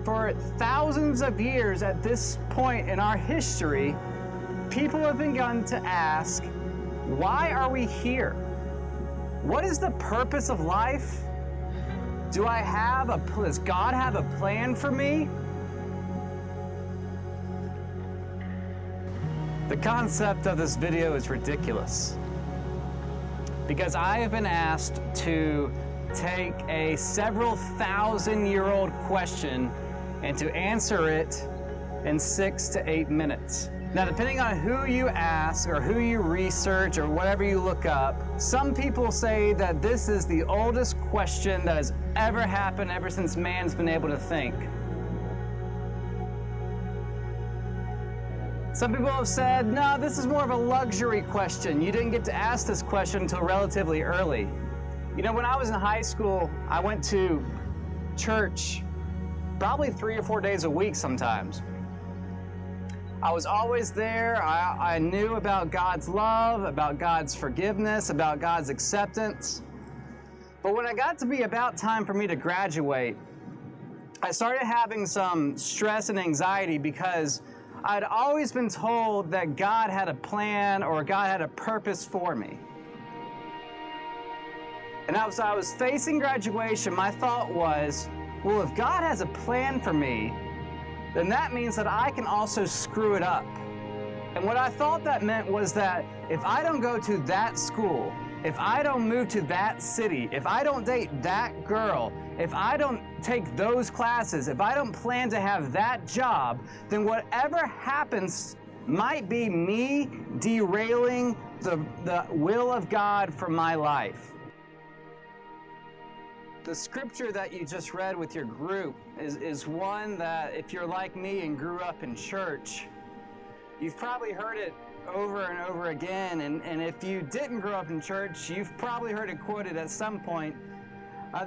for thousands of years at this point in our history, people have begun to ask, why are we here? What is the purpose of life? Does God have a plan for me? The concept of this video is ridiculous because I have been asked to take a several thousand-year-old question and to answer it in 6 to 8 minutes. Now, depending on who you ask or who you research or whatever you look up, some people say that this is the oldest question that has ever happened ever since man's been able to think. Some people have said, no, this is more of a luxury question. You didn't get to ask this question until relatively early. You know, when I was in high school, I went to church probably 3 or 4 days a week sometimes. I was always there. I knew about God's love, about God's forgiveness, about God's acceptance. But when it got to be about time for me to graduate, I started having some stress and anxiety because I'd always been told that God had a plan or God had a purpose for me. And as I was facing graduation, my thought was, well, if God has a plan for me, then that means that I can also screw it up. And what I thought that meant was that if I don't go to that school, if I don't move to that city, if I don't date that girl, if I don't take those classes, if I don't plan to have that job, then whatever happens might be me derailing the will of God for my life. The scripture that you just read with your group is one that, if you're like me and grew up in church, you've probably heard it over and over again. And if you didn't grow up in church, you've probably heard it quoted at some point.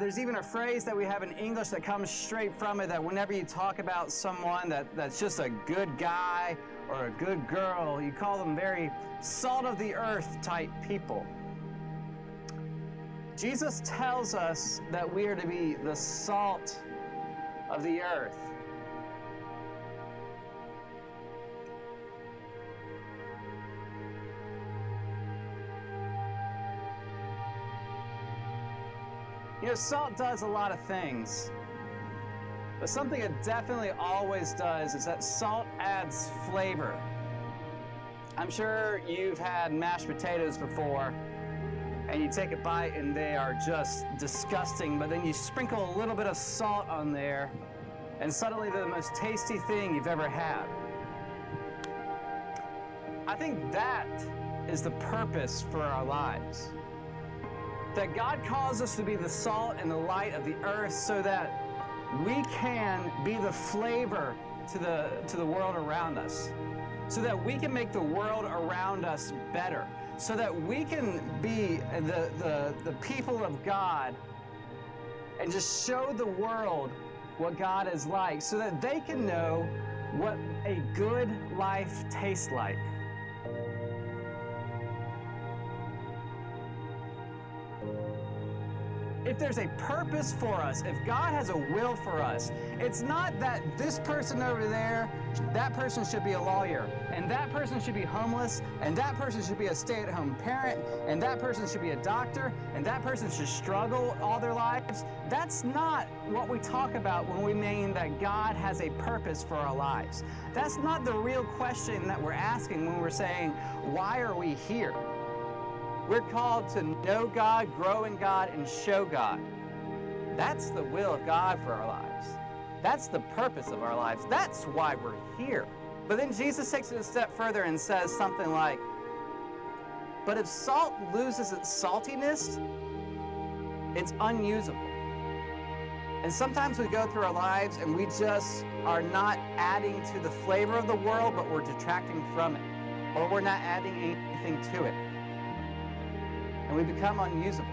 There's even a phrase that we have in English that comes straight from it, that whenever you talk about someone that's just a good guy or a good girl, you call them very salt of the earth type people. Jesus tells us that we are to be the salt of the earth. You know, salt does a lot of things, but something it definitely always does is that salt adds flavor. I'm sure you've had mashed potatoes before, and you take a bite and they are just disgusting, but then you sprinkle a little bit of salt on there, and suddenly they're the most tasty thing you've ever had. I think that is the purpose for our lives. That God calls us to be the salt and the light of the earth so that we can be the flavor to the world around us, so that we can make the world around us better, so that we can be the people of God and just show the world what God is like, so that they can know what a good life tastes like. If there's a purpose for us, if God has a will for us, it's not that this person over there, that person should be a lawyer, and that person should be homeless, and that person should be a stay-at-home parent, and that person should be a doctor, and that person should struggle all their lives. That's not what we talk about when we mean that God has a purpose for our lives. That's not the real question that we're asking when we're saying, why are we here? We're called to know God, grow in God, and show God. That's the will of God for our lives. That's the purpose of our lives. That's why we're here. But then Jesus takes it a step further and says something like, but if salt loses its saltiness, it's unusable. And sometimes we go through our lives and we just are not adding to the flavor of the world, but we're detracting from it. Or we're not adding anything to it. And we become unusable.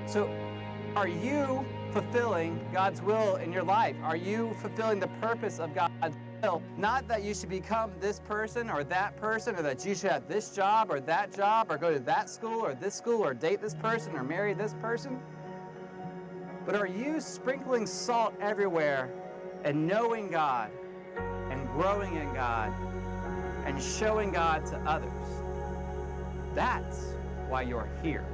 So, are you fulfilling God's will in your life? Are you fulfilling the purpose of God's will? Not that you should become this person or that you should have this job or that job or go to that school or this school or date this person or marry this person. But are you sprinkling salt everywhere and knowing God and growing in God and showing God to others? That's why you're here.